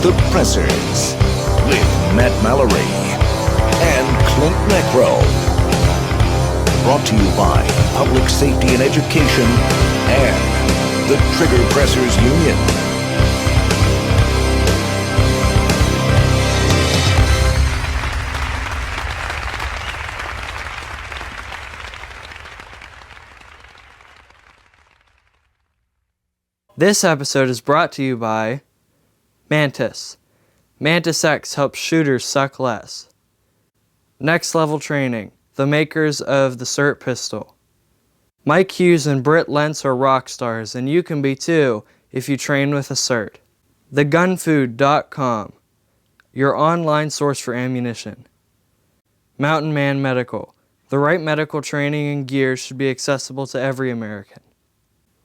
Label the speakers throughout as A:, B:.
A: The Pressers with Matt Mallory and Clint Necro. Brought to you by Public Safety and Education and the Trigger Pressers Union.
B: This episode is brought to you by Mantis. Mantis X helps shooters suck less. Next Level Training, the makers of the CERT pistol. Mike Hughes and Britt Lentz are rock stars, and you can be too if you train with a CERT. TheGunfood.com, your online source for ammunition. Mountain Man Medical, the right medical training and gear should be accessible to every American.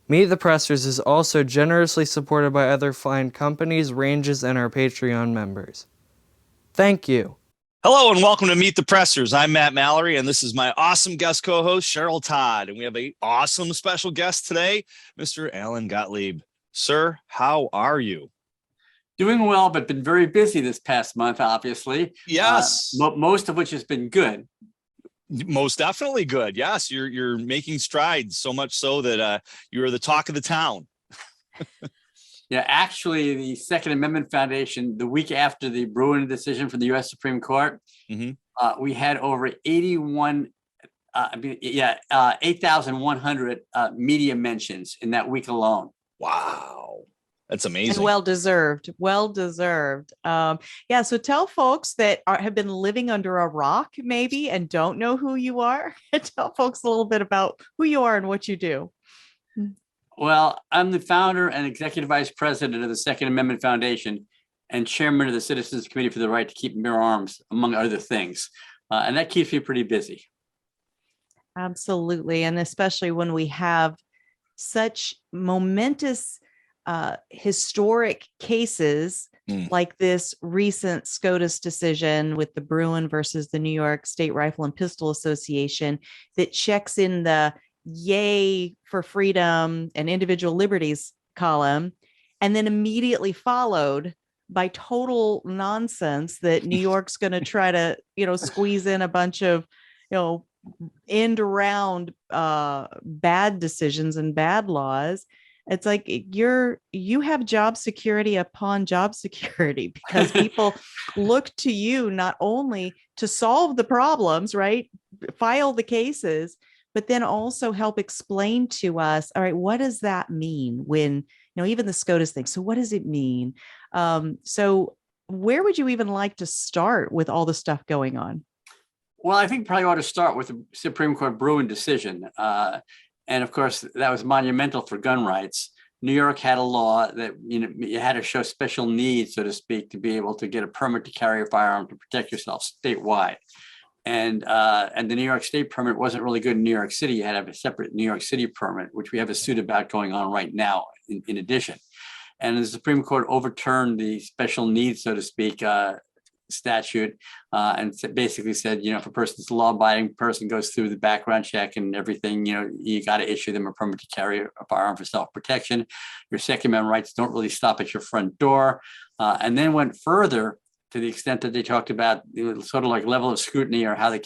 B: Meet the Pressers is also generously supported by other fine companies, ranges, and our Patreon members. Thank you.
C: Hello and welcome to Meet the Pressers. I'm Matt Mallory, and this is my awesome guest co-host, Cheryl Todd. And we have an awesome special guest today, Mr. Alan Gottlieb. Sir, how are you?
D: Doing well, but been very busy this past month, obviously.
C: Yes.
D: Most of which has been good.
C: Most definitely good. Yes, you're making strides, so much so that you are the talk of the town.
D: Yeah, actually, the Second Amendment Foundation, the week after the Bruin decision from the U.S. Supreme Court, we had over 8,100 media mentions in that week alone.
C: Wow. That's amazing.
E: And well deserved. So tell folks that have been living under a rock maybe and don't know who you are. Tell folks a little bit about who you are and what you do.
D: Well, I'm the founder and executive vice president of the Second Amendment Foundation and chairman of the Citizens Committee for the Right to Keep and Bear Arms, among other things. And that keeps me pretty busy.
E: Absolutely. And especially when we have such momentous historic cases like this recent SCOTUS decision with the Bruin versus the New York State Rifle and Pistol Association that checks in the yay for freedom and individual liberties column, and then immediately followed by total nonsense that New York's going to try to, squeeze in a bunch of, end around bad decisions and bad laws. It's like you have job security upon job security because people look to you not only to solve the problems, right? File the cases, but then also help explain to us, all right, what does that mean when, even the SCOTUS thing. So what does it mean? So where would you even like to start with all the stuff going on?
D: Well, I think probably ought to start with the Supreme Court Bruin decision. And of course, that was monumental for gun rights. New York had a law that, you had to show special needs, so to speak, to be able to get a permit to carry a firearm to protect yourself statewide. And the New York State permit wasn't really good in New York City. You had to have a separate New York City permit, which we have a suit about going on right now in addition. And the Supreme Court overturned the special needs, so to speak, statute and basically said, if a person's a law-abiding person goes through the background check and everything, you got to issue them a permit to carry a firearm for self-protection. Your Second Amendment rights don't really stop at your front door. And then went further to the extent that they talked about sort of like level of scrutiny or how the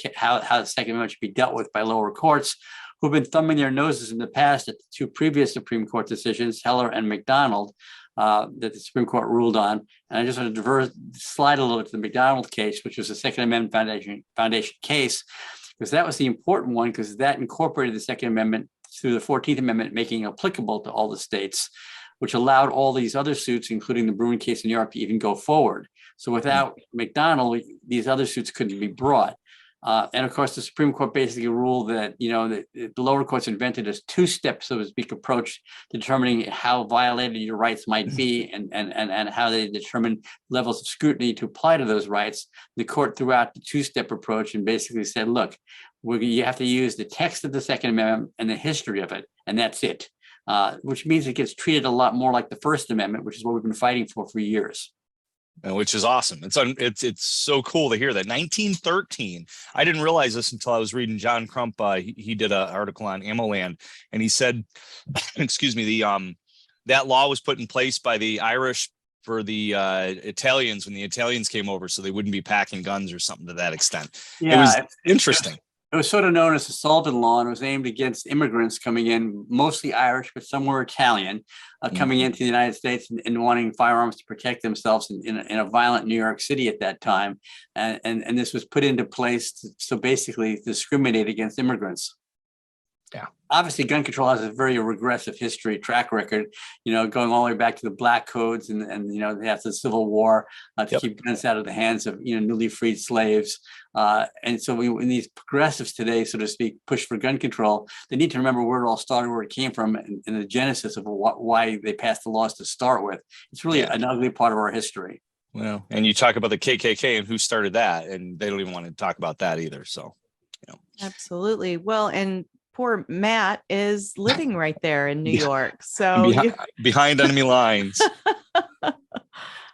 D: Second Amendment should be dealt with by lower courts, who've been thumbing their noses in the past at the two previous Supreme Court decisions, Heller and McDonald, that the Supreme Court ruled on. And I just want to slide a little to the McDonald case, which was the Second Amendment Foundation case, because that was the important one, because that incorporated the Second Amendment through the 14th Amendment, making it applicable to all the states, which allowed all these other suits, including the Bruin case in New York, to even go forward. So without McDonald, these other suits couldn't be brought. And of course, the Supreme Court basically ruled that, the lower courts invented a two-step, so to speak, approach to determining how violated your rights might be and how they determine levels of scrutiny to apply to those rights. The court threw out the two-step approach and basically said, look, you have to use the text of the Second Amendment and the history of it, and that's it, which means it gets treated a lot more like the First Amendment, which is what we've been fighting for years.
C: Which is awesome. It's so cool to hear that. 1913. I didn't realize this until I was reading John Crump. He did an article on AmmoLand, and he said, excuse me, that law was put in place by the Irish for the Italians when the Italians came over, so they wouldn't be packing guns or something to that extent.
D: Yeah,
C: it was interesting.
D: It was sort of known as the Sullivan Law, and it was aimed against immigrants coming in, mostly Irish, but some were Italian, coming into the United States and wanting firearms to protect themselves in a violent New York City at that time. And this was put into place to basically discriminate against immigrants.
C: Yeah.
D: Obviously, gun control has a very regressive track record, going all the way back to the Black Codes and after the Civil War to keep guns out of the hands of, newly freed slaves. And so when these progressives today, so to speak, push for gun control, they need to remember where it all started, where it came from, and the genesis of why they passed the laws to start with. It's really an ugly part of our history.
C: Well, and you talk about the KKK and who started that, and they don't even want to talk about that either. So,
E: Absolutely. Well, and poor Matt is living right there in New York. So
C: behind enemy lines.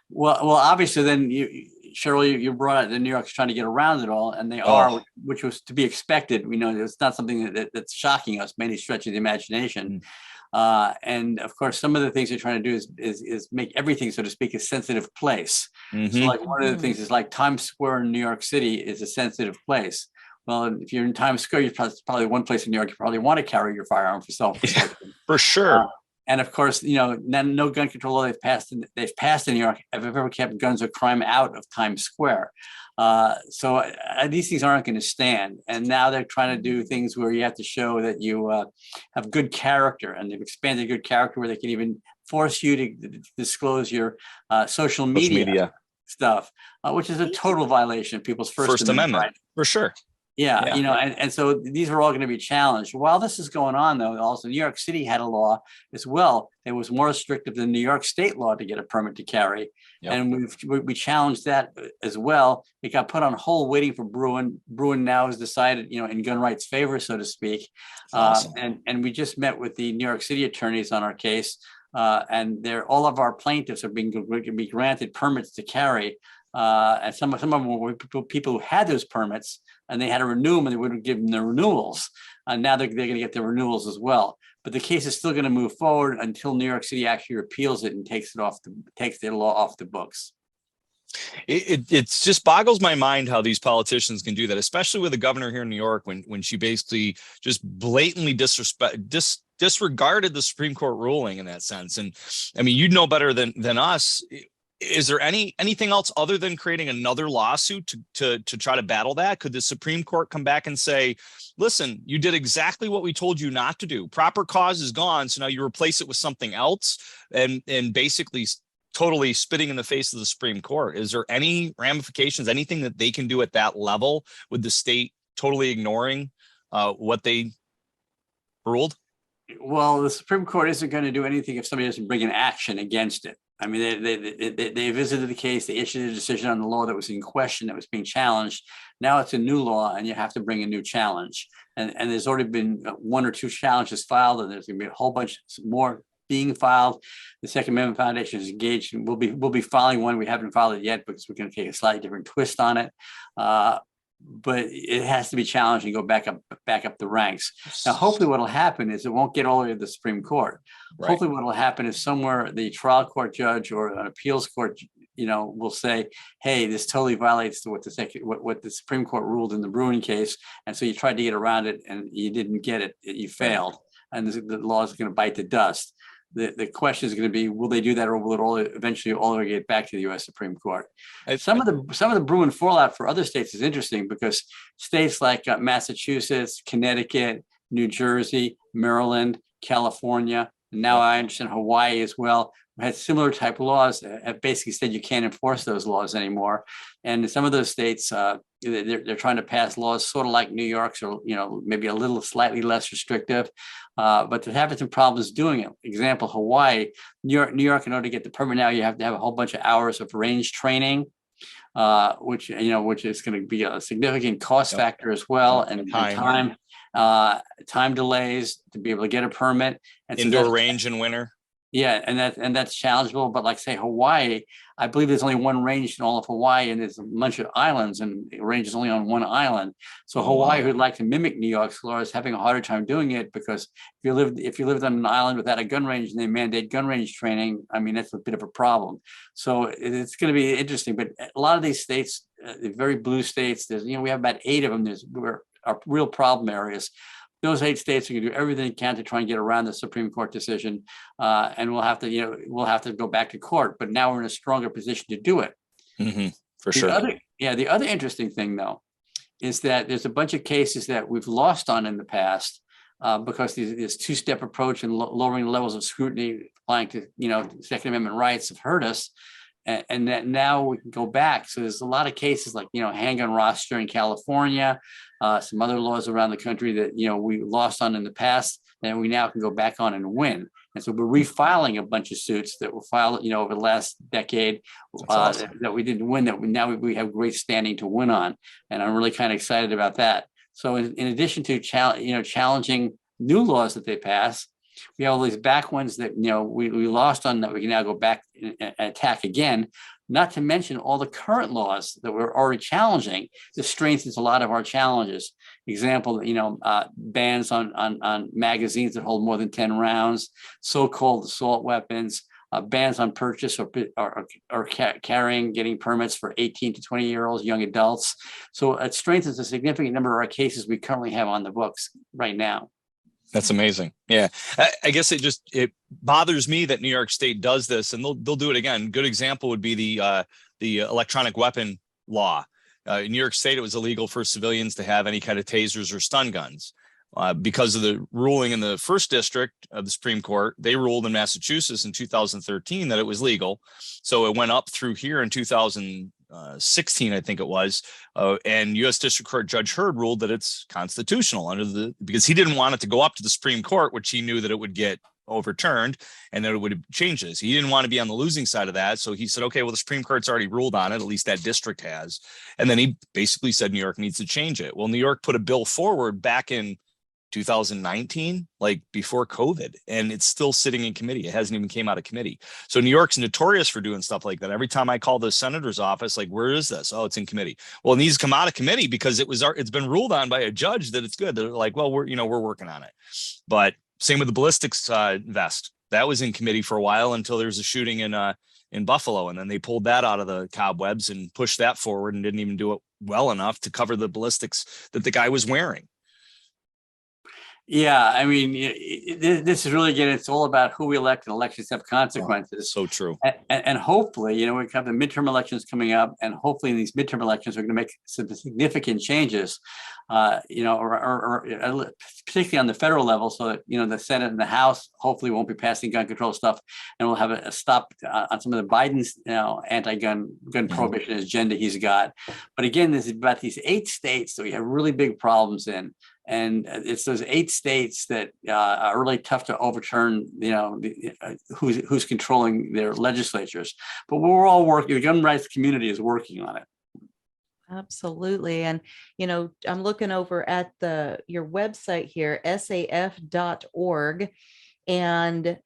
D: Well, obviously, then Cheryl, you brought it. The New York's trying to get around it all, and they are, which was to be expected. We know it's not something that's shocking us by any stretch of the imagination. And of course, some of the things they're trying to do is make everything, so to speak, a sensitive place. So, like one of the things is like Times Square in New York City is a sensitive place. Well, if you're in Times Square, you're probably one place in New York you probably want to carry your firearm for self-protection.
C: For sure.
D: And of course, no gun control law they've passed in New York have ever kept guns or crime out of Times Square. So these things aren't going to stand. And now they're trying to do things where you have to show that you have good character, and they've expanded good character where they can even force you to disclose your social media stuff, which is a total violation of people's First Amendment. Right?
C: For sure.
D: Yeah, and so these are all going to be challenged. While this is going on, though, also New York City had a law as well that was more restrictive than New York State law to get a permit to carry. And we challenged that as well. It got put on hold waiting for Bruin. Bruin now has decided, in gun rights' favor, so to speak.
C: Awesome.
D: And we just met with the New York City attorneys on our case, and all of our plaintiffs are going to be granted permits to carry. And some of them were people who had those permits, and they had to renew them, and they wouldn't give them the renewals. And now they're going to get the renewals as well. But the case is still going to move forward until New York City actually repeals it and takes their law off the books.
C: It just boggles my mind how these politicians can do that, especially with the governor here in New York, when she basically just blatantly disregarded the Supreme Court ruling in that sense. And I mean, you'd know better than us. Is there anything else other than creating another lawsuit to try to battle that? Could the Supreme Court come back and say, listen, you did exactly what we told you not to do. Proper cause is gone. So now you replace it with something else, and basically totally spitting in the face of the Supreme Court. Is there any ramifications, anything that they can do at that level with the state totally ignoring what they ruled?
D: Well, the Supreme Court isn't going to do anything if somebody doesn't bring an action against it. I mean, they visited the case, they issued a decision on the law that was in question, that was being challenged. Now it's a new law, and you have to bring a new challenge. And there's already been one or two challenges filed, and there's going to be a whole bunch more being filed. The Second Amendment Foundation is engaged, and we'll be filing one. We haven't filed it yet because we're going to take a slightly different twist on it. But it has to be challenged and go back up the ranks. Now, hopefully what will happen is it won't get all the way to the Supreme Court. Right. Hopefully what will happen is somewhere the trial court judge or an appeals court, will say, hey, this totally violates what the Supreme Court ruled in the Bruin case. And so you tried to get around it and you didn't get it. You failed. And the law is going to bite the dust. The question is going to be, will they do that, or will it all eventually get back to the U.S. Supreme Court? Some of the Bruin fallout for other states is interesting, because states like Massachusetts, Connecticut, New Jersey, Maryland, California, and now I understand Hawaii as well, had similar type laws, have basically said you can't enforce those laws anymore. And in some of those states, they're trying to pass laws sort of like New York's, or maybe a little slightly less restrictive, but they're having some problems doing it. Example, Hawaii, New York, in order to get the permit now, you have to have a whole bunch of hours of range training, which is going to be a significant cost factor as well, and time delays to be able to get a permit. And
C: indoor range in winter.
D: Yeah, and that's challengeable. But like say Hawaii, I believe there's only one range in all of Hawaii, and there's a bunch of islands, and the range is only on one island. So
C: Oh,
D: Hawaii,
C: wow.
D: who'd like to mimic New York's law, is having a harder time doing it, because if you lived on an island without a gun range and they mandate gun range training, I mean, that's a bit of a problem. So it's going to be interesting. But a lot of these states, the very blue states, there's we have about 8 of them. Are real problem areas. Those 8 states are going to do everything they can to try and get around the Supreme Court decision, and we'll have to go back to court. But now we're in a stronger position to do it.
C: For sure.
D: The other interesting thing, though, is that there's a bunch of cases that we've lost on in the past, because this 2-step approach and lowering the levels of scrutiny applying to Second Amendment rights have hurt us. And that now we can go back. So there's a lot of cases like, handgun roster in California, some other laws around the country that, we lost on in the past, and we now can go back on and win. And so we're refiling a bunch of suits that were filed, over the last decade,
C: Awesome.
D: that we didn't win, that we have great standing to win on. And I'm really kind of excited about that. So in addition to challenging new laws that they pass, we have all these back ones that we lost on, that we can now go back and attack again. Not to mention all the current laws that we're already challenging. This strengthens a lot of our challenges. Example, bans on magazines that hold more than 10 rounds, so-called assault weapons, bans on purchase or carrying, getting permits for 18 to 20-year-olds, young adults. So it strengthens a significant number of our cases we currently have on the books right now.
C: That's amazing. Yeah. I guess it bothers me that New York State does this, and they'll do it again. Good example would be the electronic weapon law. In New York State, it was illegal for civilians to have any kind of tasers or stun guns. Because of the ruling in the first district of the Supreme Court, they ruled in Massachusetts in 2013 that it was legal. So it went up through here in 2016, I think it was, and U.S. District Court Judge Hurd ruled that it's constitutional because he didn't want it to go up to the Supreme Court, which he knew that it would get overturned and that it would change this. He didn't want to be on the losing side of that. So he said, okay, well, the Supreme Court's already ruled on it. At least that district has. And then he basically said New York needs to change it. Well, New York put a bill forward back in 2019, like before COVID, and it's still sitting in committee. It hasn't even came out of committee. So New York's notorious for doing stuff like that. Every time I call the senator's office, like, where is this? Oh, it's in committee. Well, it needs to come out of committee because it's been ruled on by a judge that it's good. They're like, well, we're working on it. But same with the ballistics vest. That was in committee for a while until there was a shooting in Buffalo, and then they pulled that out of the cobwebs and pushed that forward and didn't even do it well enough to cover the ballistics that the guy was wearing.
D: Yeah, I mean, this is really, again, it's all about who we elect, and elections have consequences.
C: So true.
D: And hopefully, we have the midterm elections coming up, and hopefully in these midterm elections, we're going to make some significant changes, or particularly on the federal level, so that, the Senate and the House hopefully won't be passing gun control stuff, and we'll have a stop on some of the Biden's, anti-gun prohibition agenda he's got. But again, this is about these 8 states that we have really big problems in. And it's those 8 states that are really tough to overturn, who's controlling their legislatures. But we're all working, the gun rights community is working on it.
E: Absolutely. And, I'm looking over at your website here, saf.org, and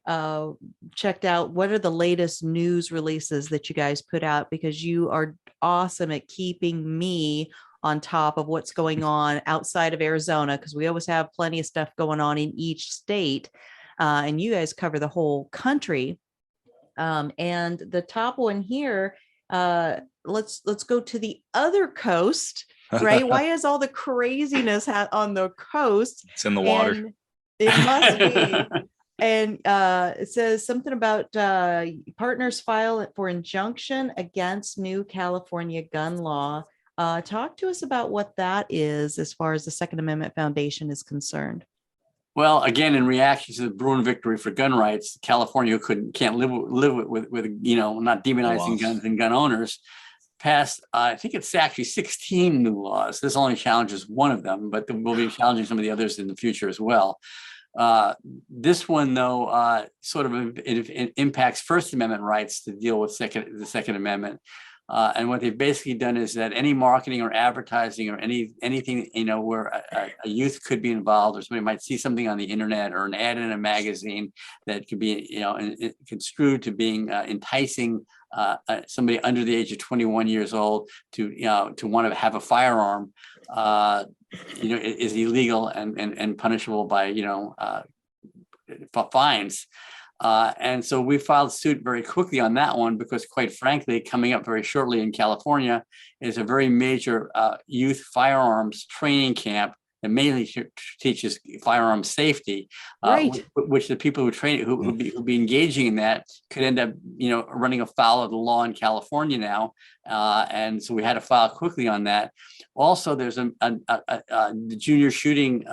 E: checked out what are the latest news releases that you guys put out, because you are awesome at keeping me on top of what's going on outside of Arizona, because we always have plenty of stuff going on in each state, and you guys cover the whole country. And the top one here, let's go to the other coast, right? Why is all the craziness on the coast?
C: It's in the water.
E: And it must be. And it says something about partners file for injunction against new California gun law. Talk to us about what that is as far as the Second Amendment Foundation is concerned.
D: Well, again, in reaction to the Bruin victory for gun rights, California can't live with not demonizing guns and gun owners, passed, I think it's actually 16 new laws. This only challenges one of them, but we'll be challenging some of the others in the future as well. This one, though, sort of it impacts First Amendment rights to deal with the Second Amendment. And what they've basically done is that any marketing or advertising or anything, where a youth could be involved, or somebody might see something on the internet or an ad in a magazine that could be, construed to being enticing somebody under the age of 21 years old to want to have a firearm, is illegal and punishable by, fines. And so we filed suit very quickly on that one because, quite frankly, coming up very shortly in California is a very major youth firearms training camp that mainly teaches firearms safety,
E: Right.
D: which the people who train who be engaging in that could end up, running afoul of the law in California now. And so we had to file quickly on that. Also, there's the junior shooting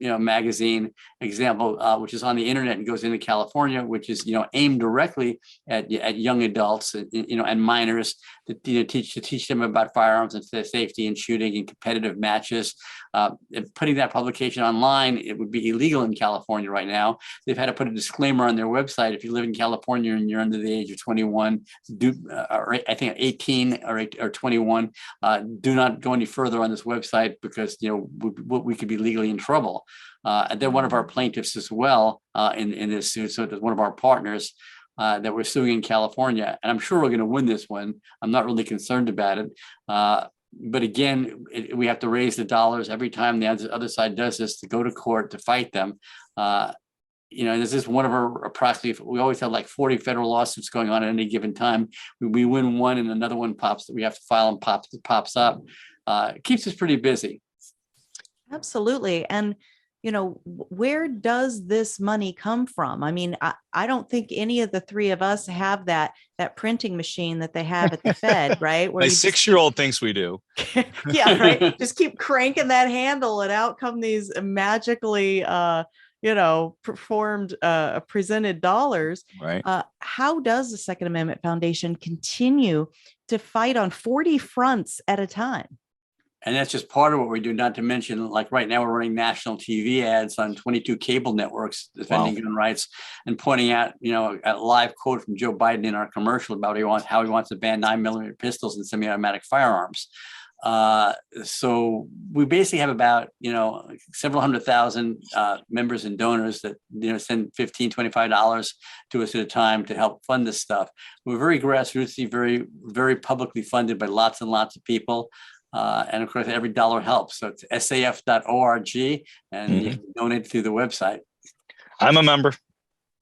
D: magazine example, which is on the internet and goes into California, which is aimed directly at young adults and minors to teach them about firearms and safety and shooting and competitive matches. Putting that publication online, it would be illegal in California right now. They've had to put a disclaimer on their website: if you live in California and you're under the age of 21, I think 18 or 21, do not go any further on this website because we could be legally in trouble. They're one of our plaintiffs as well in this suit. So it's one of our partners that we're suing in California, and I'm sure we're going to win this one. I'm not really concerned about it. But again, we have to raise the dollars every time the other side does this, to go to court to fight them. This is one of our approximately, we always have like 40 federal lawsuits going on at any given time. We win one and another one pops that we have to file and pops up. It keeps us pretty busy.
E: Absolutely. And where does this money come from? I mean, I don't think any of the three of us have that printing machine that they have at the Fed, right? Where
C: My 6-year-old thinks we do.
E: Yeah, right. Just keep cranking that handle and out come these magically, presented dollars.
C: Right.
E: How does the Second Amendment Foundation continue to fight on 40 fronts at a time?
D: And that's just part of what we do, not to mention, like right now, we're running national TV ads on 22 cable networks defending gun rights and pointing out, a live quote from Joe Biden in our commercial about how he wants to ban 9mm pistols and semi-automatic firearms. So we basically have about, several 100,000 members and donors that, send $15, $25 to us at a time to help fund this stuff. We're very grassrootsy, very, very publicly funded by lots and lots of people. And of course, every dollar helps. So it's saf.org, and you can donate through the website. I'm
C: a member.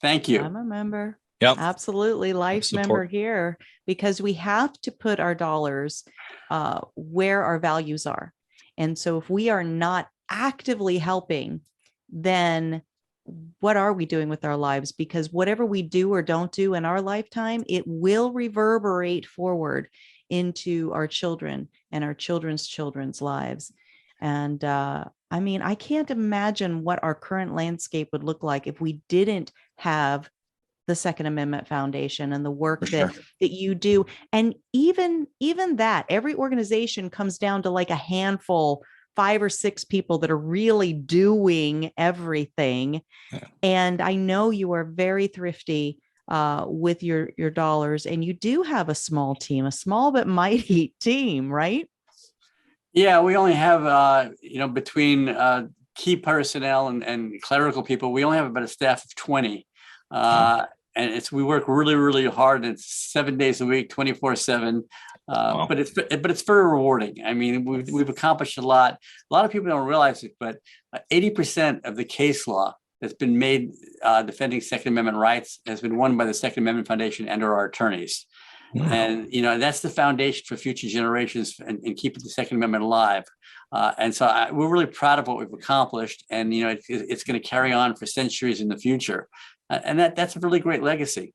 D: Thank you.
E: I'm a member.
C: Yep.
E: Absolutely. Life member here, because we have to put our dollars where our values are. And so if we are not actively helping, then what are we doing with our lives? Because whatever we do or don't do in our lifetime, it will reverberate forward into our children and our children's children's lives. And I can't imagine what our current landscape would look like if we didn't have the Second Amendment Foundation and the work that you do. And even that, every organization comes down to like a handful, 5 or 6 people that are really doing everything. Yeah. And I know you are very thrifty with your dollars, and you do have a small team, a small but mighty team, right?
D: Yeah, we only have, between key personnel and clerical people, we only have about a staff of 20. And we work really, really hard. It's 7 days a week, 24/7. Wow. But it's very rewarding. I mean, we've accomplished a lot. A lot of people don't realize it, but 80% of the case law that's been made defending Second Amendment rights has been won by the Second Amendment Foundation and our attorneys. Wow. And that's the foundation for future generations and keeping the Second Amendment alive. And so we're really proud of what we've accomplished, and it's going to carry on for centuries in the future. And that's a really great legacy.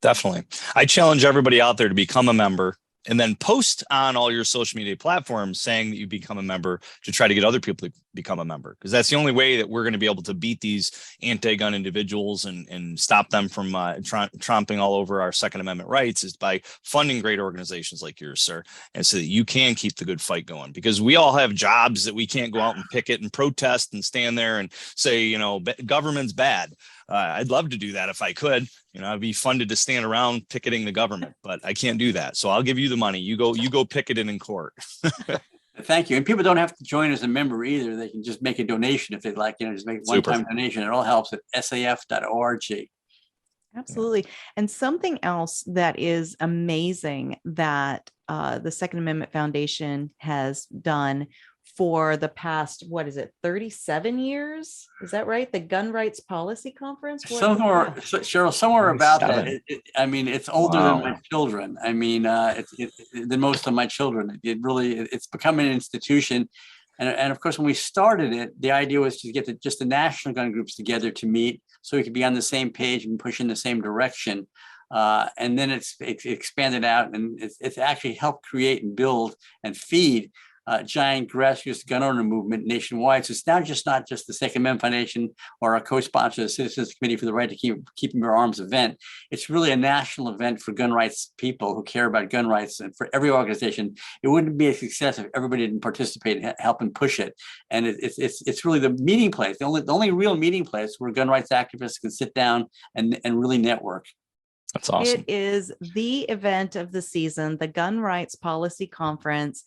C: Definitely. I challenge everybody out there to become a member and then post on all your social media platforms saying that you become a member to try to get other people to become a member. Because that's the only way that we're going to be able to beat these anti-gun individuals and stop them from tromping all over our Second Amendment rights, is by funding great organizations like yours, sir. And so that you can keep the good fight going, because we all have jobs that we can't go out and picket and protest and stand there and say, government's bad. I'd love to do that if I could. It'd be fun to just stand around picketing the government, but I can't do that. So I'll give you the money. You go picket it in court.
D: Thank you. And people don't have to join as a member either. They can just make a donation if they'd like, just make a one-time donation. It all helps at saf.org.
E: Absolutely. And something else that is amazing that the Second Amendment Foundation has done for the past, 37 years? Is that right? The Gun Rights Policy Conference?
D: Somewhere, Cheryl, somewhere about that. It's older than my children. Than most of my children. It's become an institution. And of course, when we started it, the idea was to get just the national gun groups together to meet so we could be on the same page and push in the same direction. And then it's expanded out, and it's actually helped create and build and feed giant grassroots gun owner movement nationwide. So it's now not just the Second Amendment Foundation or our co-sponsor, the Citizens Committee for the Right to Keep and Bear Arms event. It's really a national event for gun rights people who care about gun rights, and for every organization. It wouldn't be a success if everybody didn't participate and help and push it. And it's really the meeting place, the only real meeting place where gun rights activists can sit down and really network.
C: That's awesome.
E: It is the event of the season, the Gun Rights Policy Conference.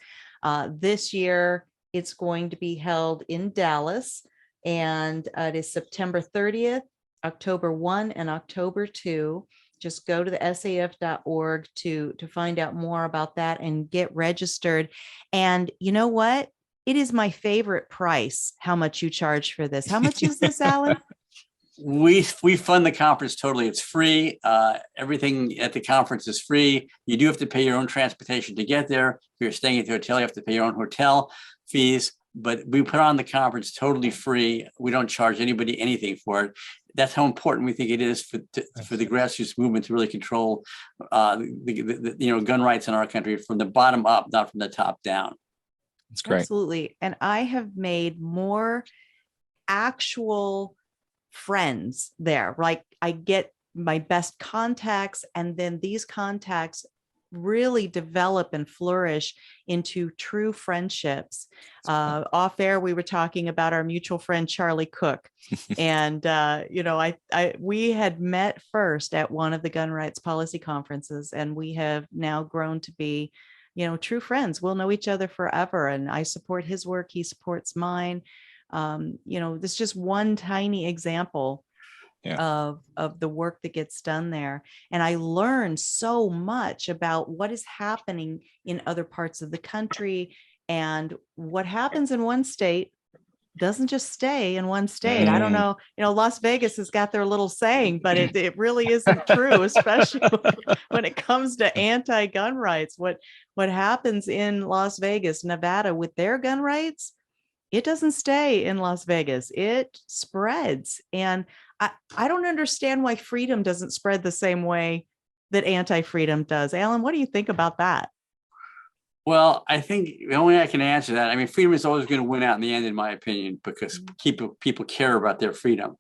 E: This year, it's going to be held in Dallas, and it is September 30th, October 1, and October 2. Just go to the saf.org to find out more about that and get registered. And you know what? It is my favorite price, how much you charge for this. How much is this, Alan?
D: We fund the conference totally. It's free. Everything at the conference is free. You do have to pay your own transportation to get there. If you're staying at the hotel, you have to pay your own hotel fees. But we put on the conference totally free. We don't charge anybody anything for it. That's how important we think it is for the grassroots movement to really control gun rights in our country from the bottom up, not from the top down.
C: That's great.
E: Absolutely. And I have made more actual friends there. Like, I get my best contacts, and then these contacts really develop and flourish into true friendships. Off air, we were talking about our mutual friend Charlie Cook, and we had met first at one of the gun rights policy conferences, and we have now grown to be true friends. We'll know each other forever, and I support his work, he supports mine. This is just one tiny example of the work that gets done there. And I learned so much about what is happening in other parts of the country, and what happens in one state doesn't just stay in one state. I don't know, Las Vegas has got their little saying, but it really isn't true, especially when it comes to anti-gun rights. What happens in Las Vegas, Nevada with their gun rights, it doesn't stay in Las Vegas. It spreads. And I don't understand why freedom doesn't spread the same way that anti-freedom does. Alan, what do you think about that?
D: Well, I think the only way I can answer that, freedom is always going to win out in the end, in my opinion, because people care about their freedom.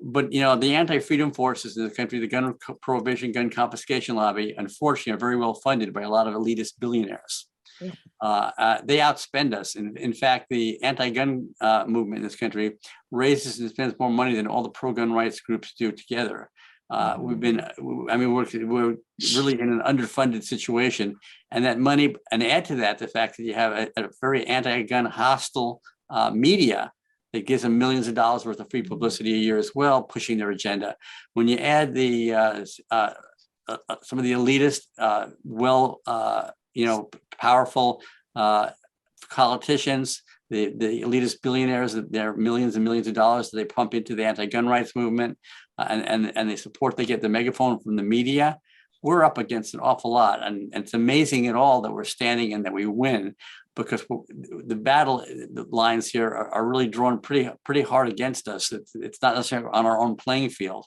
D: But, the anti-freedom forces in the country, the gun prohibition, gun confiscation lobby, unfortunately, are very well funded by a lot of elitist billionaires. They outspend us. And in fact, the anti-gun movement in this country raises and spends more money than all the pro-gun rights groups do together. We're really in an underfunded situation. And that money, and add to that the fact that you have a very anti-gun hostile media that gives them millions of dollars worth of free publicity a year as well, pushing their agenda. When you add the some of the elitist, powerful politicians, the elitist billionaires, their millions and millions of dollars that they pump into the anti-gun rights movement, and the support they get, the megaphone from the media, we're up against an awful lot. And it's amazing at all that we're standing and that we win, because the battle lines here are really drawn pretty hard against us. It's not necessarily on our own playing field.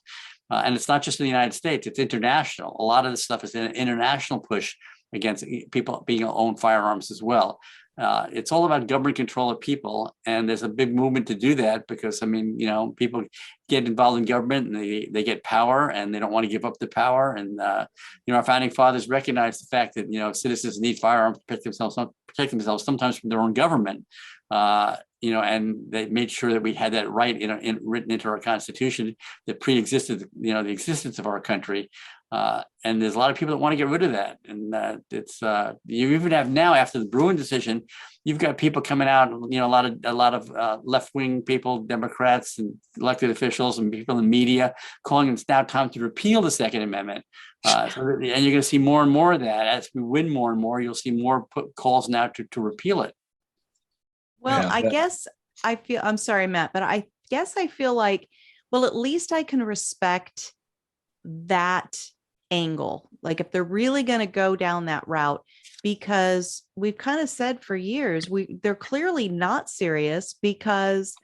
D: And it's not just in the United States, it's international. A lot of this stuff is an international push against people being able to own firearms as well. It's all about government control of people, and there's a big movement to do that because, I mean, people get involved in government and they get power and they don't want to give up the power. And our founding fathers recognized the fact that citizens need firearms to protect themselves sometimes from their own government. And they made sure that we had that right, written into our Constitution that pre-existed, the existence of our country. And there's a lot of people that want to get rid of that. And it's you even have now, after the Bruin decision, you've got people coming out, a lot of left-wing people, Democrats and elected officials and people in the media calling it's now time to repeal the Second Amendment. And you're going to see more and more of that. As we win more and more, you'll see more calls now to repeal it.
E: Well,
C: Yeah.
E: I guess I'm sorry, Matt, but I guess I feel like, well, at least I can respect that angle. Like if they're really going to go down that route, because we've kind of said for years, they're clearly not serious because,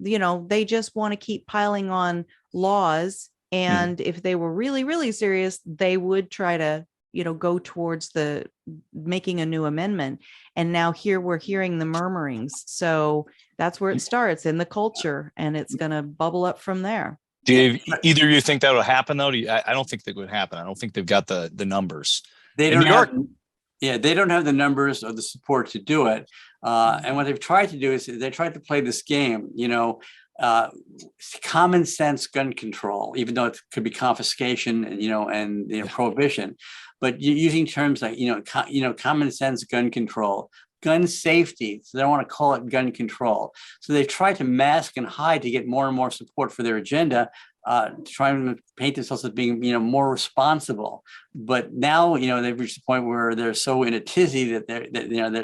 E: they just want to keep piling on laws. And if they were really, really serious, they would try to, go towards the making a new amendment. And now here we're hearing the murmurings. So that's where it starts in the culture, and it's going to bubble up from there.
C: Do either of you think that will happen though? I don't think that would happen. I don't think they've got the numbers.
D: They don't they don't have the numbers or the support to do it. And what they've tried to do is they tried to play this game, common sense gun control, even though it could be confiscation and prohibition, but using terms like common sense gun control, gun safety. So they don't want to call it gun control. So they try to mask and hide to get more and more support for their agenda, trying to paint themselves as being more responsible. But now they've reached the point where they're so in a tizzy that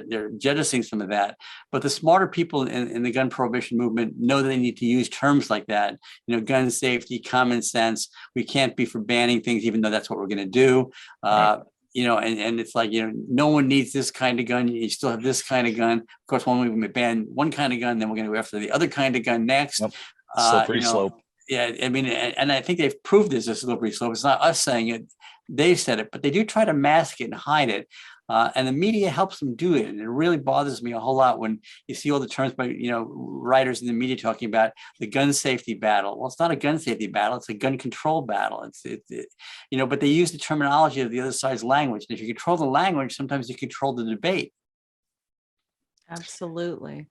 D: they're jettisoning some of that. But the smarter people in the gun prohibition movement know that they need to use terms like that. Gun safety, common sense. We can't be for banning things, even though that's what we're going to do. Right. And it's like, no one needs this kind of gun. You still have this kind of gun. Of course, when we ban one kind of gun, then we're going to go after the other kind of gun next.
C: Yep. Slippery slope.
D: Yeah, I mean, and I think they've proved this as a slippery slope. It's not us saying it; they've said it, but they do try to mask it and hide it. And the media helps them do it. And it really bothers me a whole lot when you see all the terms by writers in the media talking about the gun safety battle. Well, it's not a gun safety battle; it's a gun control battle. But they use the terminology of the other side's language. And if you control the language, sometimes you control the debate.
E: Absolutely.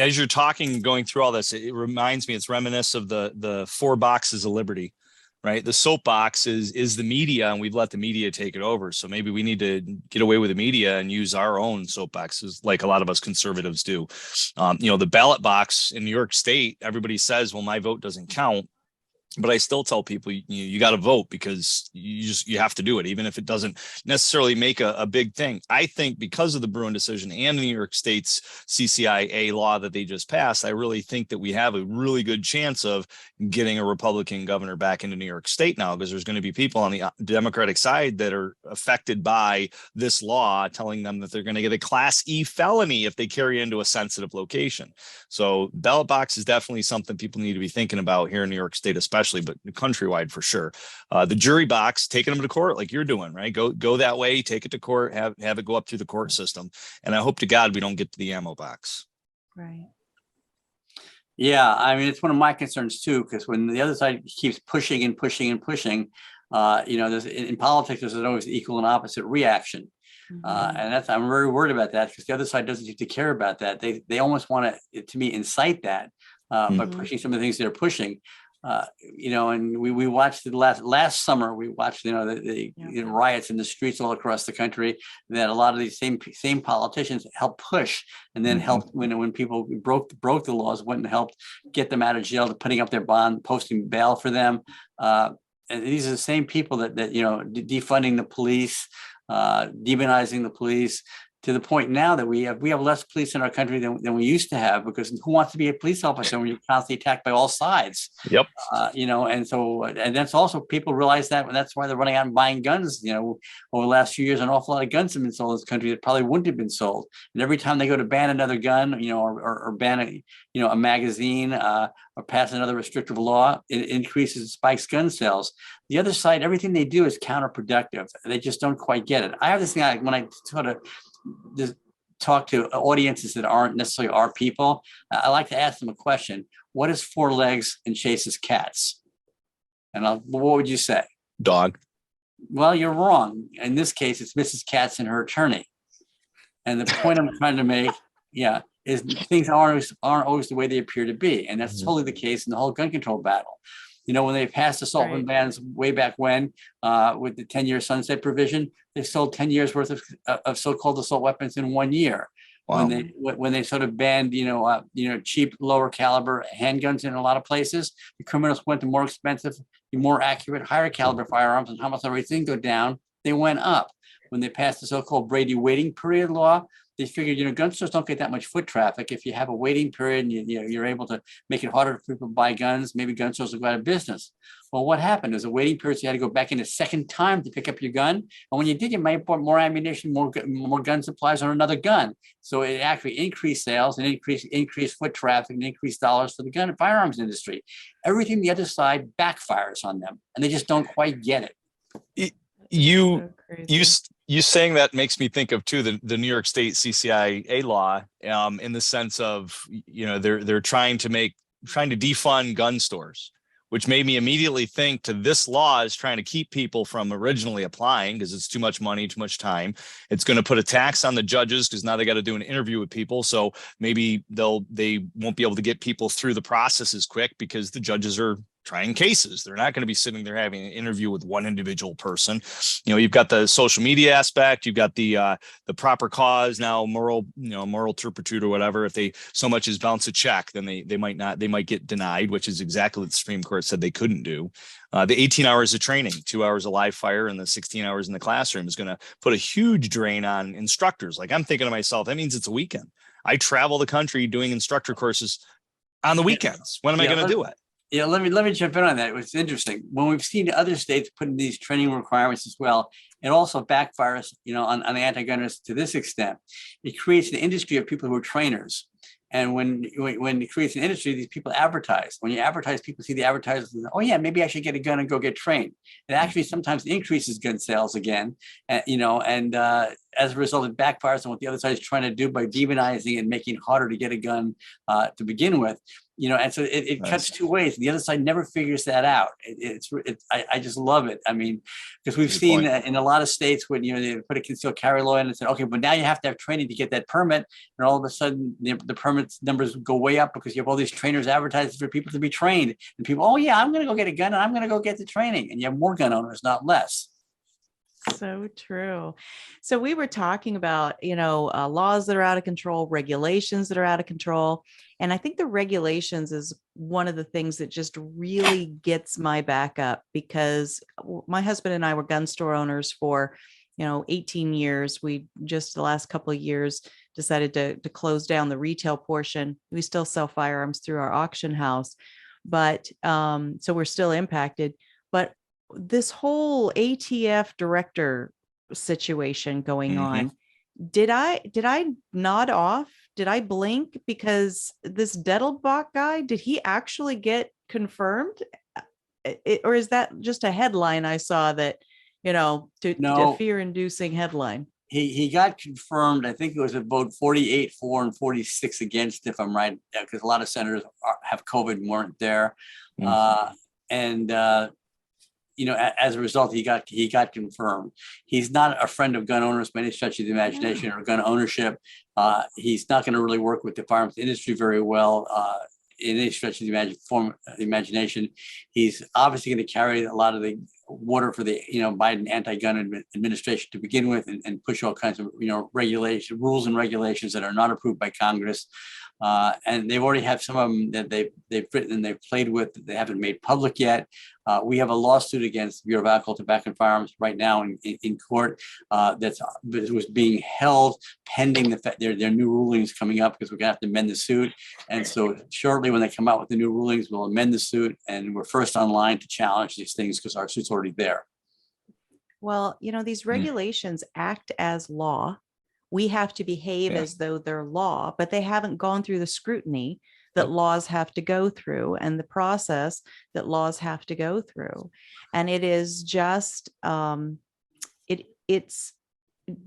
C: As you're talking, going through all this, it reminds me, it's reminiscent of the 4 boxes of liberty, right? The soapbox is the media, and we've let the media take it over. So maybe we need to get away with the media and use our own soapboxes, like a lot of us conservatives do. The ballot box in New York State, everybody says, well, my vote doesn't count. But I still tell people you got to vote because you have to do it, even if it doesn't necessarily make a big thing. I think because of the Bruin decision and New York State's CCIA law that they just passed, I really think that we have a really good chance of getting a Republican governor back into New York State now, because there's going to be people on the Democratic side that are affected by this law, telling them that they're going to get a Class E felony if they carry into a sensitive location. So ballot box is definitely something people need to be thinking about here in New York State, especially, but countrywide for sure. The jury box, taking them to court like you're doing, right? Go that way, take it to court, have it go up through the court system. And I hope to God we don't get to the ammo box.
E: Right.
D: Yeah, I mean, it's one of my concerns too, because when the other side keeps pushing and pushing and pushing, there's in politics, there's always equal and opposite reaction. And I'm very worried about that, because the other side doesn't seem to care about that. They almost want to me, incite that by pushing some of the things they're pushing. And we watched the last summer. We watched the riots in the streets all across the country. That a lot of these same politicians helped push, and then helped when people broke the laws, went and helped get them out of jail, to putting up their bond, posting bail for them. And these are the same people that defunding the police, demonizing the police, to the point now that we have less police in our country than we used to have, because who wants to be a police officer when you're constantly attacked by all sides?
C: Yep.
D: And that's also, people realize that, and that's why they're running out and buying guns. Over the last few years, an awful lot of guns have been sold in this country that probably wouldn't have been sold. And every time they go to ban another gun, or ban a magazine, or pass another restrictive law, it increases, spikes gun sales. The other side, everything they do is counterproductive. They just don't quite get it. I have this thing when I sort of talk to audiences that aren't necessarily our people, I like to ask them a question. What is four legs and chases cats? And what would you say?
C: Dog.
D: Well, you're wrong. In this case, it's Mrs. Katz and her attorney. And the point I'm trying to make, is things aren't always the way they appear to be. And that's totally the case in the whole gun control battle. When they passed assault weapon bans way back when, with the 10-year sunset provision, they sold 10 years worth of so-called assault weapons in 1 year. Wow. When they sort of banned, cheap, lower caliber handguns in a lot of places, the criminals went to more expensive, more accurate, higher caliber firearms, and how much everything go down? They went up. When they passed the so-called Brady waiting period law, they figured, gun stores don't get that much foot traffic. If you have a waiting period and you're able to make it harder for people to buy guns, maybe gun stores will go out of business. Well, what happened? There's a waiting period, so you had to go back in a second time to pick up your gun. And when you did, you might have bought more ammunition, more gun supplies on another gun. So it actually increased sales and increased foot traffic and increased dollars for the gun and firearms industry. Everything the other side backfires on them, and they just don't quite get it.
C: You saying that makes me think of too the New York State CCIA law, in the sense of they're trying to defund gun stores, which made me immediately think to this law is trying to keep people from originally applying because it's too much money, too much time. It's going to put a tax on the judges because now they got to do an interview with people, so maybe they won't be able to get people through the process as quick because the judges are trying cases. They're not going to be sitting there having an interview with one individual person. You've got the social media aspect, you've got the proper cause, now moral turpitude or whatever. If they so much as bounce a check, then they might get denied, which is exactly what the Supreme Court said they couldn't do. The 18 hours of training, 2 hours of live fire, and the 16 hours in the classroom is going to put a huge drain on instructors. Like, I'm thinking to myself, that means it's a weekend. I travel the country doing instructor courses on the weekends. When am I going to do it?
D: Yeah, let me jump in on that. It was interesting. When we've seen other states put in these training requirements as well, it also backfires, on the anti-gunners to this extent. It creates an industry of people who are trainers. And when it creates an industry, these people advertise. When you advertise, people see the advertisers and, oh yeah, maybe I should get a gun and go get trained. It actually sometimes increases gun sales again, and as a result, it backfires on what the other side is trying to do by demonizing and making it harder to get a gun to begin with. And so it cuts two ways. The other side never figures that out. I just love it. I mean, because we've seen in a lot of states when they put a concealed carry law in and said, okay, but now you have to have training to get that permit, and all of a sudden the permit numbers go way up because you have all these trainers advertising for people to be trained, and people, oh yeah, I'm going to go get a gun and I'm going to go get the training, and you have more gun owners, not less.
E: So true. So we were talking about, laws that are out of control, regulations that are out of control. And I think the regulations is one of the things that just really gets my back up, because my husband and I were gun store owners for, 18 years. We just the last couple of years decided to close down the retail portion. We still sell firearms through our auction house, but so we're still impacted. But this whole ATF director situation going on, did I nod off? Did I blink? Because this Dettelbach guy, did he actually get confirmed? Or is that just a headline I saw that, a fear-inducing headline?
D: He got confirmed. I think it was a vote 48 for and 46 against, if I'm right, because a lot of senators have COVID and weren't there. As a result, he got confirmed. He's not a friend of gun owners by any stretch of the imagination or gun ownership. He's not going to really work with the firearms industry very well in any stretch of the imagination. He's obviously going to carry a lot of the water for the Biden anti-gun administration to begin with, and push all kinds of rules and regulations that are not approved by Congress. And they've already have some of them that they've written and they've played with that they haven't made public yet. We have a lawsuit against the Bureau of Alcohol, Tobacco, and Firearms right now in court that was being held pending the fact their new rulings coming up, because we're gonna have to amend the suit. And so shortly when they come out with the new rulings, we'll amend the suit, and we're first online to challenge these things because our suit's already there.
E: Well, these regulations act as law. We have to behave as though they're law, but they haven't gone through the scrutiny that laws have to go through and the process that laws have to go through. And it is just, it's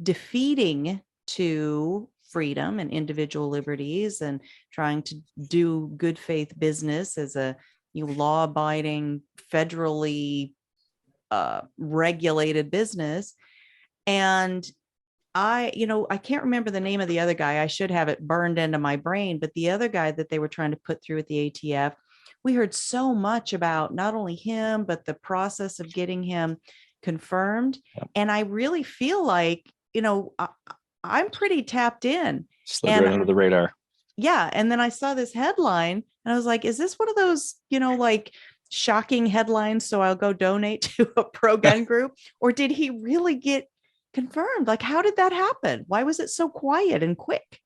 E: defeating to freedom and individual liberties and trying to do good faith business as a law-abiding, federally regulated business. And I can't remember the name of the other guy. I should have it burned into my brain, but the other guy that they were trying to put through at the ATF, we heard so much about not only him, but the process of getting him confirmed. Yep. And I really feel like, I'm pretty tapped in.
C: Slid right under the radar.
E: Yeah. And then I saw this headline and I was like, is this one of those, like shocking headlines? So I'll go donate to a pro-gun group, or did he really get confirmed? Like, how did that happen? Why was it so quiet and quick?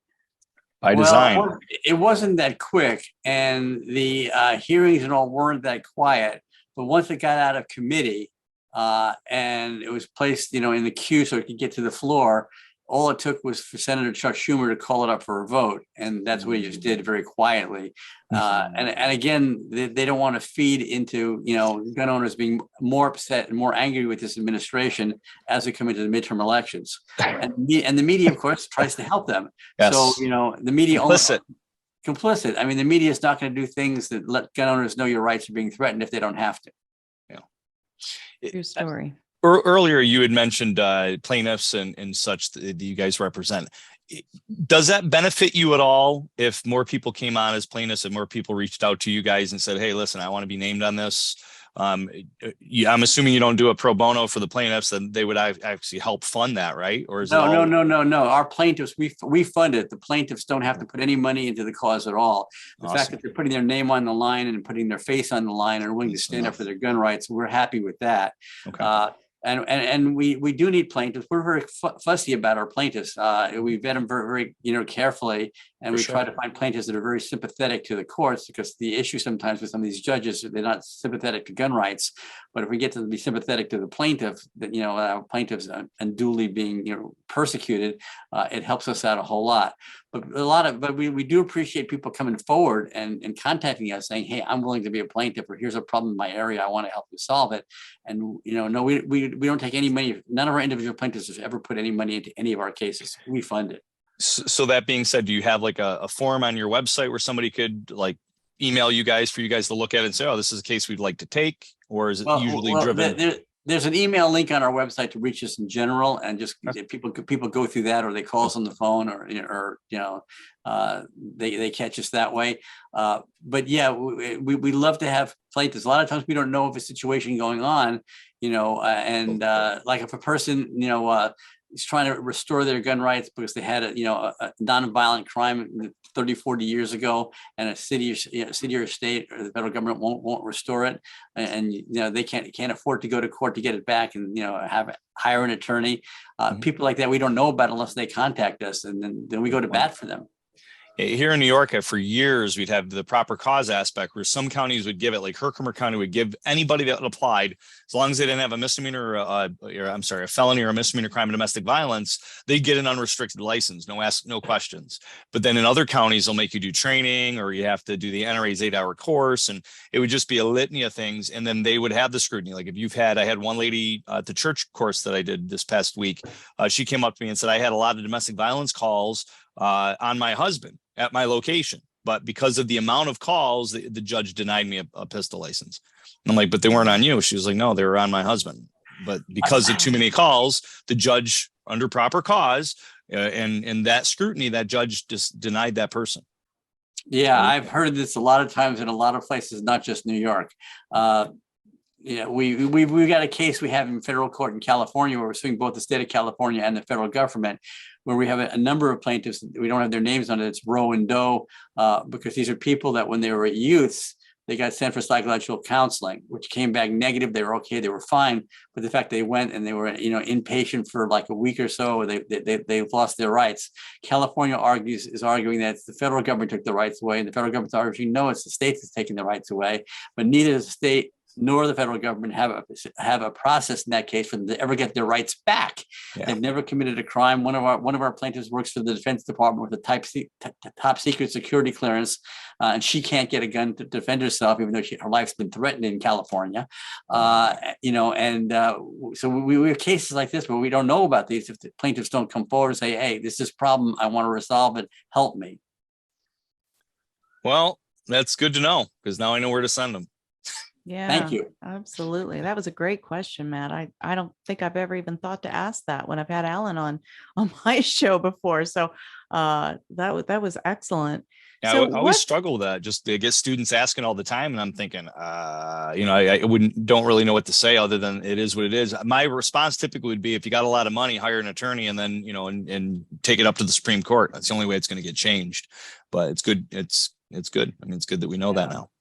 C: By design.
D: Well, it wasn't that quick, and the hearings and all weren't that quiet. But once it got out of committee and it was placed, in the queue so it could get to the floor, all it took was for Senator Chuck Schumer to call it up for a vote, and that's what he just did very quietly. And again, they don't want to feed into gun owners being more upset and more angry with this administration as we come into the midterm elections. And the media, of course, tries to help them. Yes. So the media complicit. I mean, the media is not going to do things that let gun owners know your rights are being threatened if they don't have to.
E: True story.
C: Earlier, you had mentioned plaintiffs and such that you guys represent. Does that benefit you at all if more people came on as plaintiffs and more people reached out to you guys and said, hey, listen, I want to be named on this? I'm assuming you don't do a pro bono for the plaintiffs, then they would actually help fund that, right? Or is
D: no. Our plaintiffs, we fund it. The plaintiffs don't have to put any money into the cause at all. The fact that they're putting their name on the line and putting their face on the line and are willing to stand up for their gun rights, we're happy with that. Okay. And we do need plaintiffs. We're very fussy about our plaintiffs. We vet them very, very, carefully, and we try to find plaintiffs that are very sympathetic to the courts, because the issue sometimes with some of these judges, they're not sympathetic to gun rights. But if we get to be sympathetic to the plaintiff, that plaintiffs unduly being persecuted, it helps us out a whole lot. But we do appreciate people coming forward and contacting us saying, hey, I'm willing to be a plaintiff, or here's a problem in my area, I want to help you solve it. And no, we don't take any money. None of our individual plaintiffs have ever put any money into any of our cases. We fund it.
C: So that being said, do you have like a form on your website where somebody could like email you guys for you guys to look at and say, oh, this is a case we'd like to take? Or is it usually driven?
D: There's an email link on our website to reach us in general, and just people go through that, or they call us on the phone, or they catch us that way. But yeah, we love to have plaintiffs. A lot of times we don't know of a situation going on, and like if a person is trying to restore their gun rights because they had a non-violent crime 30, 40 years ago, and a city or state or the federal government won't restore it, and they can't afford to go to court to get it back, and hire an attorney. People like that we don't know about unless they contact us, and then we go to bat for them.
C: Here in New York, for years, we'd have the proper cause aspect where some counties would give it, like Herkimer County would give anybody that applied, as long as they didn't have a misdemeanor, a felony or a misdemeanor crime of domestic violence, they'd get an unrestricted license, no questions. But then in other counties, they'll make you do training, or you have to do the NRA's 8-hour course, and it would just be a litany of things. And then they would have the scrutiny. Like if I had one lady at the church course that I did this past week, she came up to me and said, I had a lot of domestic violence calls on my husband at my location, but because of the amount of calls, the judge denied me a pistol license. And I'm like, but they weren't on you. She was like, no, they were on my husband. But because of too many calls, the judge, under proper cause and that scrutiny, that judge just denied that person.
D: Yeah, I've heard this a lot of times in a lot of places, not just New York. We've got a case we have in federal court in California where we're suing both the state of California and the federal government, where we have a number of plaintiffs. We don't have their names on it. It's Roe and Doe, because these are people that when they were youths, they got sent for psychological counseling, which came back negative. They were okay, they were fine. But the fact they went and they were, inpatient for like a week or so, they lost their rights. California is arguing that the federal government took the rights away, and the federal government's arguing, no, it's the state that's taking the rights away. But neither the state nor the federal government have a process in that case for them to ever get their rights back.
C: Yeah.
D: They've never committed a crime. One of our plaintiffs works for the Defense Department with a top secret security clearance, and she can't get a gun to defend herself, even though her life's been threatened in California. So we have cases like this where we don't know about these if the plaintiffs don't come forward and say, "Hey, this is a problem. I want to resolve it. Help me."
C: Well, that's good to know, because now I know where to send them.
E: Yeah,
D: Thank you.
E: Absolutely. That was a great question, Matt. I don't think I've ever even thought to ask that when I've had Alan on my show before. So that was excellent.
C: Yeah,
E: So
C: I always struggle with that. Just to get students asking all the time, and I'm thinking, I don't really know what to say other than it is what it is. My response typically would be, if you got a lot of money, hire an attorney, and then and take it up to the Supreme Court. That's the only way it's going to get changed. But it's good. It's good. I mean, it's good that we know that now.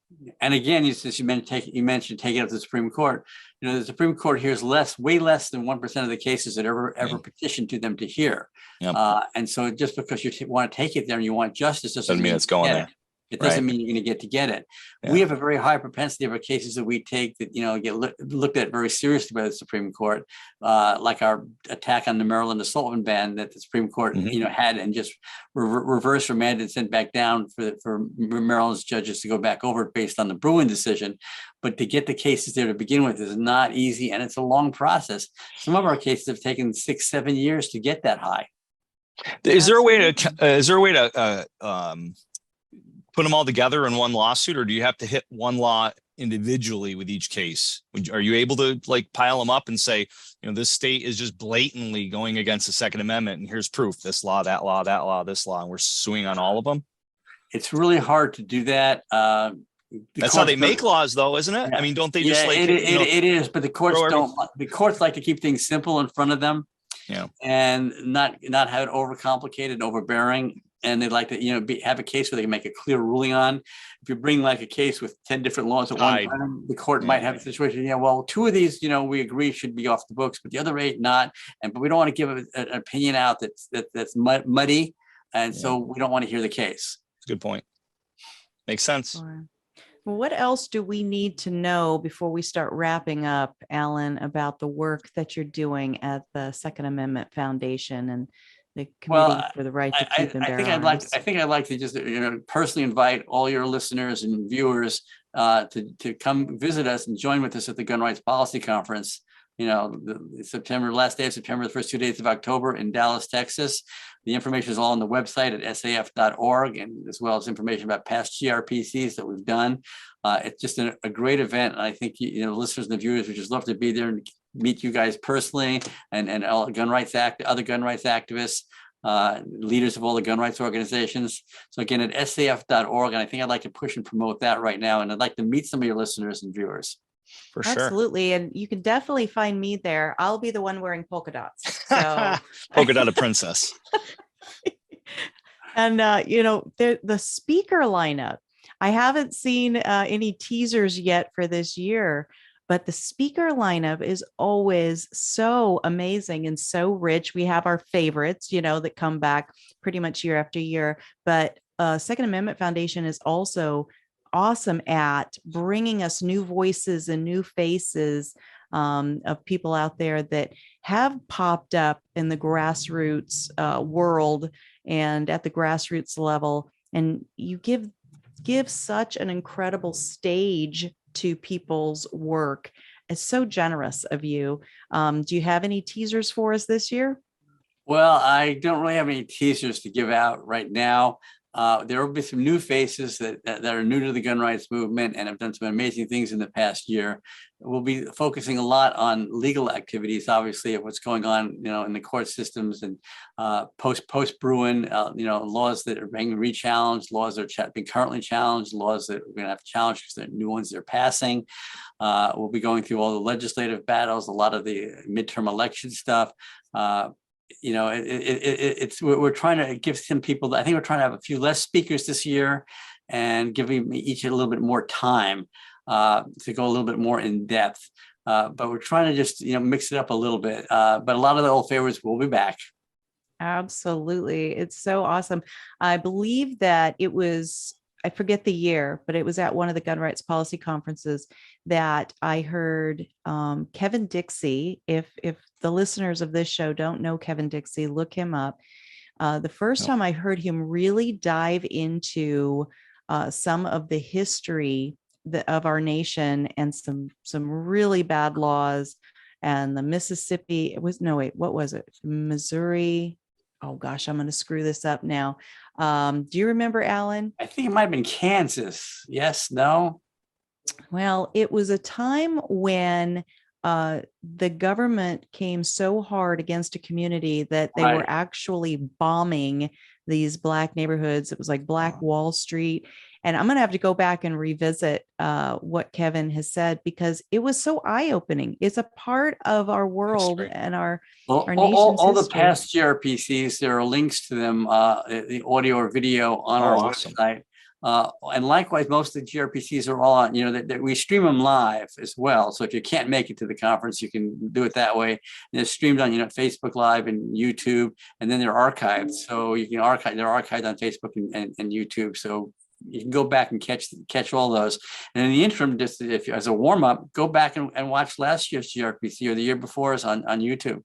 D: And again, you mentioned taking it up to the Supreme Court. The Supreme Court hears way less than 1% of the cases that ever petition to them to hear.
C: Yep.
D: And so just because you want to take it there and you want justice doesn't mean
C: it's going there.
D: It doesn't mean you're going to get it. Yeah. We have a very high propensity of cases that we take that, get looked at very seriously by the Supreme Court, like our attack on the Maryland assault ban that the Supreme Court, had and just reversed, remanded, and sent back down for Maryland's judges to go back over it based on the Bruin decision. But to get the cases there to begin with is not easy, and it's a long process. Some of our cases have taken 6-7 years to get that high.
C: Is there a way to put them all together in one lawsuit, or do you have to hit one law individually with each case? Are you able to pile them up and say, this state is just blatantly going against the Second Amendment, and here's proof: this law, that law, that law, this law, and we're suing on all of them?
D: It's really hard to do that.
C: That's how they make laws, though, isn't it? Yeah. I mean, don't they just
D: it is, but the courts don't. The courts like to keep things simple in front of them, and not have it overcomplicated, overbearing. And they'd like to, have a case where they can make a clear ruling on. If you bring a case with 10 different laws at one time, the court might have a situation. Well, 2 of these, we agree should be off the books, but the other 8 not. But we don't want to give an opinion out that's muddy, and so we don't want to hear the case.
C: That's a good point. Makes sense.
E: Sure. Well, what else do we need to know before we start wrapping up, Alan, about the work that you're doing at the Second Amendment Foundation and the Committee for the Right to Keep and Bear Arms?
D: I think I'd like to just personally invite all your listeners and viewers to come visit us and join with us at the Gun Rights Policy Conference. The last day of September, the first 2 days of October in Dallas, Texas. The information is all on the website at saf.org, and as well as information about past GRPCs that we've done. It's just a great event. And I think listeners and the viewers would just love to be there and meet you guys personally, and all other gun rights activists, leaders of all the gun rights organizations. So again, at saf.org, and I think I'd like to push and promote that right now. And I'd like to meet some of your listeners and viewers.
C: For sure.
E: Absolutely. And you can definitely find me there. I'll be the one wearing polka dots. So.
C: Polka dot princess.
E: And, the speaker lineup, I haven't seen any teasers yet for this year, but the speaker lineup is always so amazing and so rich. We have our favorites, that come back pretty much year after year. But Second Amendment Foundation is also awesome at bringing us new voices and new faces of people out there that have popped up in the grassroots world and at the grassroots level. And you give such an incredible stage to people's work. It's so generous of you. Do you have any teasers for us this year?
D: Well, I don't really have any teasers to give out right now. There will be some new faces that are new to the gun rights movement and have done some amazing things in the past year. We'll be focusing a lot on legal activities, obviously, of what's going on, in the court systems and post Bruin, laws that are being re-challenged, laws that are being currently challenged, laws that we're going to have to challenge because they're new ones they're passing. We'll be going through all the legislative battles, a lot of the midterm election stuff. We're trying to give some people, I think we're trying to have a few less speakers this year and giving each a little bit more time to go a little bit more in depth. But we're trying to just, mix it up a little bit. But a lot of the old favorites will be back.
E: Absolutely. It's so awesome. I believe that it was I forget the year, but it was at one of the gun rights policy conferences that I heard Kevin Dixie. If the listeners of this show don't know Kevin Dixie, look him up. The first time I heard him really dive into some of the history of our nation and some really bad laws, and the Mississippi, what was it? Missouri. Oh gosh, I'm going to screw this up now. Do you remember, Alan?
D: I think it might have been Kansas. Yes, no?
E: Well, it was a time when the government came so hard against a community that they were actually bombing these Black neighborhoods. It was like Black Wall Street. And I'm going to have to go back and revisit what Kevin has said, because it was so eye-opening. It's a part of our world and our nation's
D: all the
E: history.
D: past GRPCs, there are links to them, the audio or video on our website. And likewise, most of the GRPCs are all on, that we stream them live as well. So if you can't make it to the conference, you can do it that way. And it's streamed on, Facebook Live and YouTube, and then they're archived. So you can they're archived on Facebook and YouTube. So you can go back and catch all those. And in the interim, just if as a warm up, go back and watch last year's GRPC or the year before's on YouTube.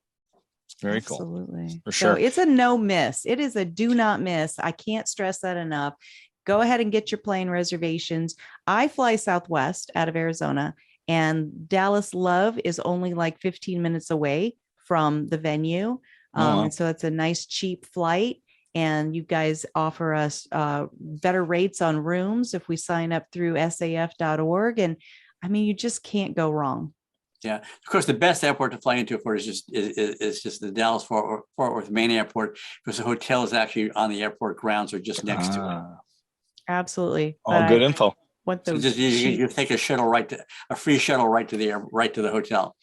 C: Very cool.
E: Absolutely.
C: For sure.
E: So it's a no miss. It is a do not miss. I can't stress that enough. Go ahead and get your plane reservations. I fly Southwest out of Arizona, and Dallas Love is only like 15 minutes away from the venue. And so it's a nice, cheap flight. And you guys offer us better rates on rooms if we sign up through saf.org. And I mean, you just can't go wrong.
D: Yeah, of course, the best airport to fly into, of course, is just the Dallas Fort Worth main airport, because the hotel is actually on the airport grounds or just next to it.
E: Absolutely.
C: All good info.
D: So you take a free shuttle right to the hotel.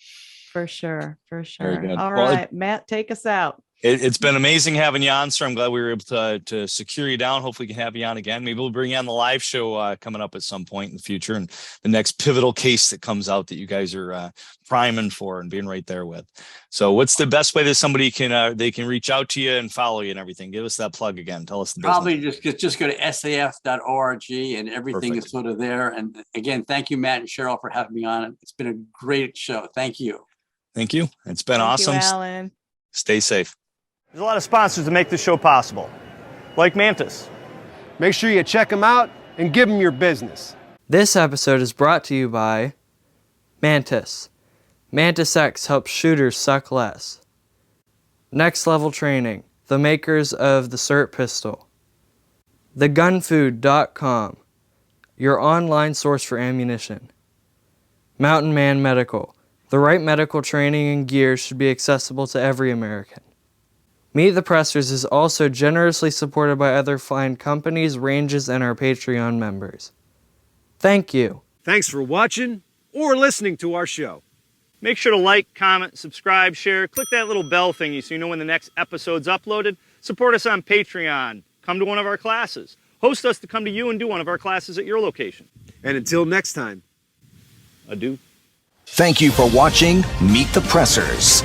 E: For sure.
C: Very good.
E: All right, Matt, take us out.
C: It's been amazing having you on, sir. I'm glad we were able to secure you down. Hopefully we can have you on again. Maybe we'll bring you on the live show coming up at some point in the future, and the next pivotal case that comes out that you guys are priming for and being right there with. So what's the best way that somebody can they can reach out to you and follow you and everything? Give us that plug again. Tell us the business.
D: Probably just go to saf.org and everything is sort of there. And again, thank you, Matt and Cheryl, for having me on. It's been a great show. Thank you.
C: Thank you. It's been awesome.
E: Thank you, Alan.
C: Stay safe.
F: There's a lot of sponsors that make this show possible, like Mantis.
G: Make sure you check them out and give them your business.
B: This episode is brought to you by Mantis. Mantis X helps shooters suck less. Next Level Training, the makers of the SIRT pistol. TheGunFood.com, your online source for ammunition. Mountain Man Medical, the right medical training and gear should be accessible to every American. Meet the Pressers is also generously supported by other fine companies, ranges, and our Patreon members. Thank you.
G: Thanks for watching or listening to our show.
F: Make sure to like, comment, subscribe, share, click that little bell thingy so you know when the next episode's uploaded. Support us on Patreon. Come to one of our classes. Host us to come to you and do one of our classes at your location.
G: And until next time,
F: Adieu.
A: Thank you for watching Meet the Pressers.